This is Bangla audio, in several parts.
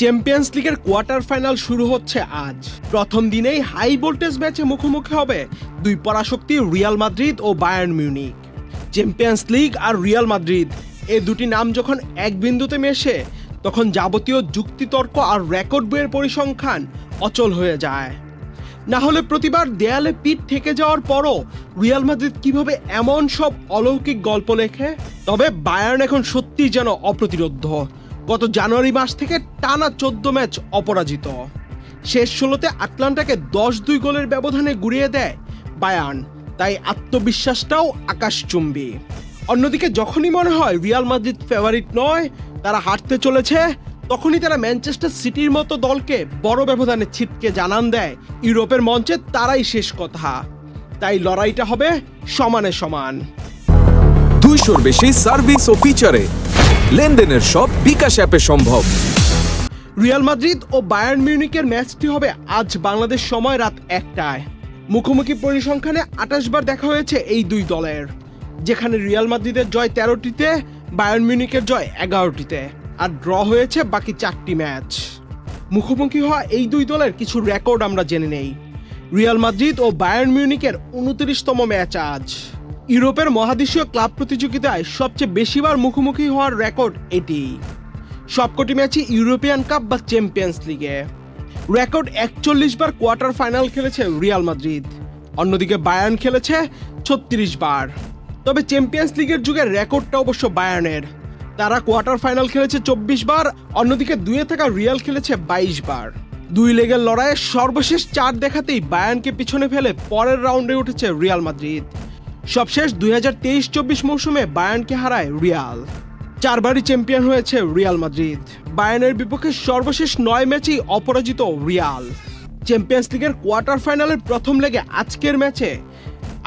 চ্যাম্পিয়ন্স লিগের কোয়ার্টার ফাইনাল শুরু হচ্ছে আজ। প্রথম দিনেই হাই ভোল্টেজ ম্যাচে মুখোমুখি হবে দুই পরাশক্তি রিয়াল মাদ্রিদ ও বায়ার্ন মিউনিক। চ্যাম্পিয়ন্স লিগ আর রিয়াল মাদ্রিদ এই দুটি নাম যখন এক বিন্দুতে মেশে, তখন যাবতীয় যুক্তিতর্ক আর রেকর্ড বইয়ের পরিসংখ্যান অচল হয়ে যায়। না হলে প্রতিবার দেয়ালে পিঠ থেকে যাওয়ার পরও রিয়াল মাদ্রিদ কিভাবে এমন সব অলৌকিক গল্প লেখে? তবে বায়ার্ন এখন সত্যি যেন অপ্রতিরোধ্য। গত জানুয়ারি মাস থেকে টানা 14 ম্যাচ অপরাজিত। শেষ 16তে আটলান্টাকে 10-2 গোলের ব্যবধানে গুড়িয়ে দেয় বায়ার্ন, তাই আত্মবিশ্বাসটাও আকাশচুম্বী। অন্যদিকে যখনই মনে হয় রিয়াল মাদ্রিদ ফেভারিট নয়, তারা হারতে চলেছে, তখনই তারা ম্যানচেস্টার সিটির মতো দলকে বড় ব্যবধানে ছিটকে জানান দেয় ইউরোপের মঞ্চে তারাই শেষ কথা। তাই লড়াইটা হবে সমানে সমান। 200-র বেশি সার্ভিস ও ফিচারে লেনদেনের সব বিকাশ অ্যাপে সম্ভব। রিয়াল মাদ্রিদ ও বায়ার্ন মিউনিকের ম্যাচটি হবে আজ বাংলাদেশ সময় রাত 1টায়। মুখোমুখি পরিসংখ্যানে 28 বার দেখা হয়েছে এই দুই দলের, যেখানে রিয়াল মাদ্রিদের জয় 13টিতে, বায়ার্ন মিউনিকের জয় 11টিতে, আর ড্র হয়েছে বাকি 4টি ম্যাচ। মুখোমুখি হওয়া এই দুই দলের কিছু রেকর্ড আমরা জেনে নেই। রিয়াল মাদ্রিদ ও বায়ার্ন মিউনিকের 29তম ম্যাচ আজ। ইউরোপের মহাদেশীয় ক্লাব প্রতিযোগিতায় সবচেয়ে বেশিবার মুখোমুখি হওয়ার রেকর্ড এটি। সবকটি ম্যাচই ইউরোপিয়ান কাপ বা চ্যাম্পিয়ন্স লিগে। রেকর্ড 41 বার কোয়ার্টার ফাইনাল খেলেছে রিয়াল মাদ্রিদ, অন্যদিকে বায়ার্ন খেলেছে 36 বার। তবে চ্যাম্পিয়ন্স লিগের যুগের রেকর্ডটা অবশ্য বায়ার্নের। তারা কোয়ার্টার ফাইনাল খেলেছে 24 বার, অন্যদিকে দুইয়ে থাকা রিয়াল খেলেছে 22 বার। দুই লেগের লড়াইয়ে সর্বশেষ 4 দেখাতেই বায়ার্নকে পিছনে ফেলে পরের রাউন্ডে উঠেছে রিয়াল মাদ্রিদ। সবশেষ 2023-24 মৌসুমে বায়ার্নকে হারায় রিয়াল। 4 বারই চ্যাম্পিয়ন হয়েছে রিয়াল মাদ্রিদ। বায়ার্নের বিপক্ষে সর্বশেষ 9 ম্যাচেই অপরাজিত রিয়াল। চ্যাম্পিয়ন্স লিগের কোয়ার্টার ফাইনালের প্রথম লেগে আজকের ম্যাচে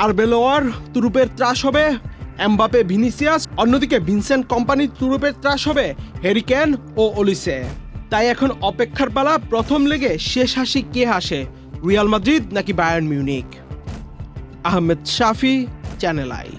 আরবেলোয়ার তুরুপের ত্রাস হবে এমবাপে ভিনিসিয়াস, অন্যদিকে ভিনসেন্ট কম্পানির তুরুপের ত্রাস হবে হ্যারি কেন ও ওলিসে। তাই এখন অপেক্ষার পালা, প্রথম লেগে শেষ হাসি কে হাসে, রিয়াল মাদ্রিদ নাকি Bayern Munich? Ahmed Shafi, channel I.